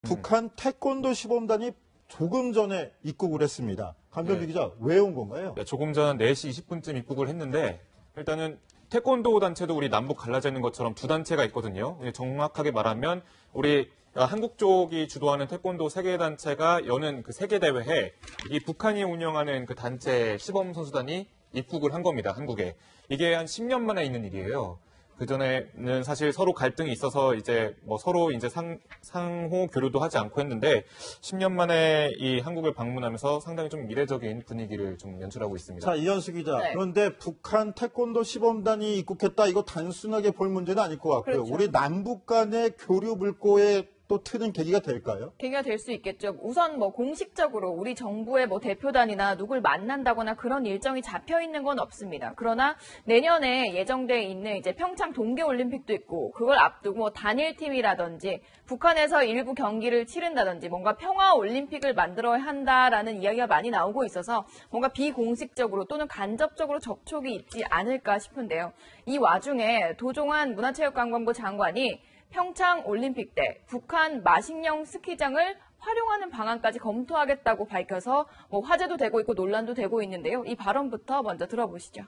북한 태권도 시범단이 조금 전에 입국을 했습니다. 강변비 기자, 왜 온 건가요? 네, 조금 전 4시 20분쯤 입국을 했는데 일단은 태권도 단체도 우리 남북 갈라져 있는 것처럼 두 단체가 있거든요. 정확하게 말하면 우리 한국 쪽이 주도하는 태권도 세계단체가 여는 그 세계대회에 이 북한이 운영하는 그 단체 시범 선수단이 입국을 한 겁니다, 한국에. 이게 한 10년 만에 있는 일이에요. 그전에는 사실 서로 갈등이 있어서 이제 뭐 서로 이제 상호 교류도 하지 않고 했는데 10년 만에 이 한국을 방문하면서 상당히 좀 미래적인 분위기를 좀 연출하고 있습니다. 자, 이현수 기자. 네. 그런데 북한 태권도 시범단이 입국했다. 이거 단순하게 볼 문제는 아닐 것 같고요. 그렇죠. 우리 남북 간의 교류 불고에 또 트는 계기가 될까요? 계기가 될 수 있겠죠. 우선 뭐 공식적으로 우리 정부의 뭐 대표단이나 누굴 만난다거나 그런 일정이 잡혀 있는 건 없습니다. 그러나 내년에 예정돼 있는 이제 평창 동계올림픽도 있고 그걸 앞두고 뭐 단일팀이라든지 북한에서 일부 경기를 치른다든지 뭔가 평화올림픽을 만들어야 한다라는 이야기가 많이 나오고 있어서 뭔가 비공식적으로 또는 간접적으로 접촉이 있지 않을까 싶은데요. 이 와중에 도종환 문화체육관광부 장관이 평창 올림픽 때 북한 마식령 스키장을 활용하는 방안까지 검토하겠다고 밝혀서 뭐 화제도 되고 있고 논란도 되고 있는데요. 이 발언부터 먼저 들어보시죠.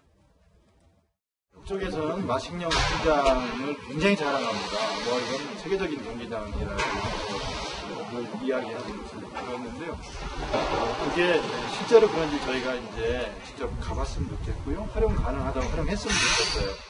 북쪽에서는 마식령 스키장을 굉장히 자랑합니다. 뭐 이건 세계적인 경기장이라는 걸 이야기하고 그랬는데요. 그게 실제로 그런지 저희가 이제 직접 가봤으면 좋겠고요. 활용 가능하다고 활용했으면 좋겠어요.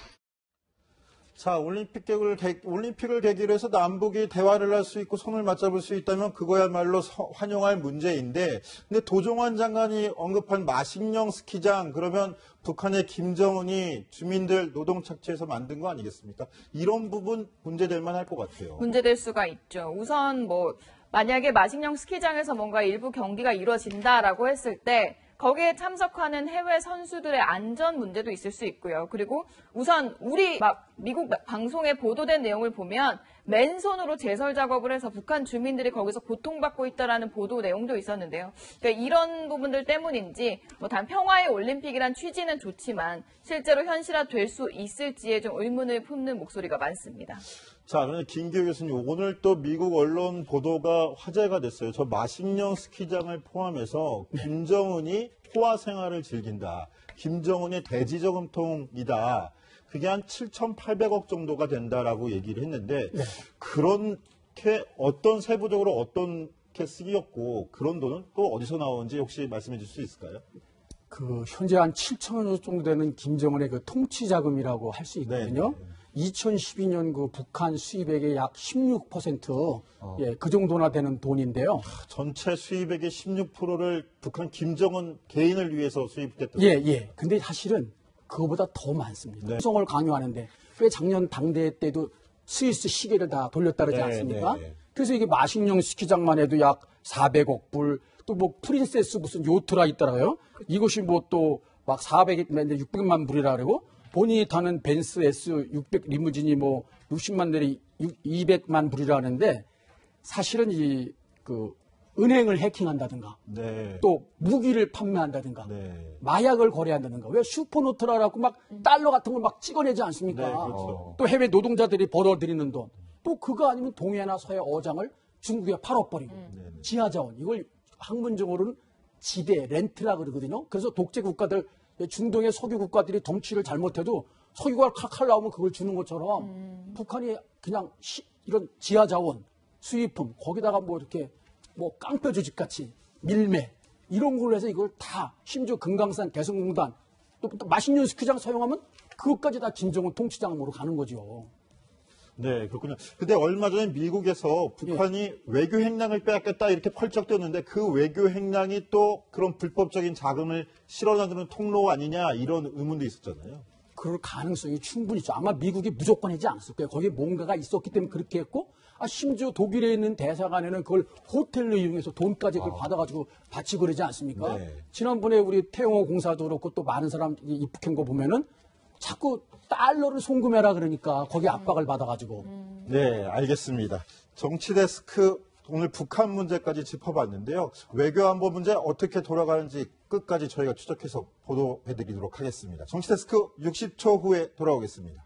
자, 올림픽을 계기로 해서 남북이 대화를 할 수 있고 손을 맞잡을 수 있다면 그거야말로 환영할 문제인데, 근데 도종환 장관이 언급한 마식령 스키장, 그러면 북한의 김정은이 주민들 노동 착취해서 만든 거 아니겠습니까? 이런 부분 문제될 만할 것 같아요. 문제될 수가 있죠. 우선 뭐 만약에 마식령 스키장에서 뭔가 일부 경기가 이루어진다라고 했을 때 거기에 참석하는 해외 선수들의 안전 문제도 있을 수 있고요. 그리고 우선 우리 미국 방송에 보도된 내용을 보면 맨손으로 제설 작업을 해서 북한 주민들이 거기서 고통받고 있다라는 보도 내용도 있었는데요. 그러니까 이런 부분들 때문인지 뭐 단 평화의 올림픽이란 취지는 좋지만 실제로 현실화될 수 있을지에 좀 의문을 품는 목소리가 많습니다. 자, 그런데 김기호 교수님, 오늘 또 미국 언론 보도가 화제가 됐어요. 저 마식령 스키장을 포함해서 김정은이 호화 생활을 즐긴다. 김정은이 대지 저금통이다. 그게 한 7,800억 정도가 된다라고 얘기를 했는데, 네. 그렇게 어떤 세부적으로 쓰기였고 그런 돈은 또 어디서 나오는지 혹시 말씀해 주실 수 있을까요? 그 현재 한 7천억 정도 되는 김정은의 그 통치 자금이라고 할 수 있거든요. 네. 2012년 그 북한 수입액의 약 16%, 예, 그 정도나 되는 돈인데요. 전체 수입액의 16%를 북한 김정은 개인을 위해서 수입했던. 예, 예. 근데 사실은 그거보다 더 많습니다. 네. 성을 강요하는데 왜 작년 당대회 때도 스위스 시계를 다 돌렸다 그러지 않습니까? 네. 그래서 이게 마식령 스키장만 해도 약 400억 불, 또 뭐 프린세스 무슨 요트라 있더라고요. 이것이 뭐 또 막 600만 불이라 그러고 본인이 타는 벤츠 S600 리무진이 뭐 60만 내리 200만 불이라 하는데 사실은 그 은행을 해킹한다든가 네. 또 무기를 판매한다든가 네. 마약을 거래한다든가 왜 슈퍼노트라고 막 달러 같은 걸 막 찍어내지 않습니까? 네, 그렇죠. 또 해외 노동자들이 벌어들이는 돈 또 그거 아니면 동해나 서해 어장을 중국에 팔아버리고 지하자원 이걸 학문적으로는 지대 렌트라 그러거든요. 그래서 독재 국가들 중동의 석유 국가들이 덩치를 잘못해도 석유가 칼칼 나오면 그걸 주는 것처럼 북한이 그냥 이런 지하자원 수입품 거기다가 뭐 이렇게 뭐 깡패 조직같이 밀매 이런 걸로 해서 이걸 다 심지어 금강산 개성공단 또 마식령 스키장 사용하면 그것까지 다 김정은 통치장으로 가는 거죠. 네, 그렇군요. 근데 얼마 전에 미국에서 북한이 외교 행랑을 빼앗겼다 이렇게 펄쩍 뛰었는데 그 외교 행랑이 또 그런 불법적인 자금을 실어나드는 통로 아니냐 이런 의문도 있었잖아요. 그럴 가능성이 충분히 있죠. 아마 미국이 무조건 하지 않았을 거예요. 거기에 뭔가가 있었기 때문에 그렇게 했고 심지어 독일에 있는 대사관에는 그걸 호텔로 이용해서 돈까지 그걸 받아가지고 바치고 그러지 않습니까? 네. 지난번에 우리 태영호 공사도 그렇고 또 많은 사람들이 입국한 거 보면은 자꾸 달러를 송금해라 그러니까 거기 압박을 받아가지고. 네, 알겠습니다. 정치데스크 오늘 북한 문제까지 짚어봤는데요. 외교안보 문제 어떻게 돌아가는지 끝까지 저희가 추적해서 보도해드리도록 하겠습니다. 정치데스크 60초 후에 돌아오겠습니다.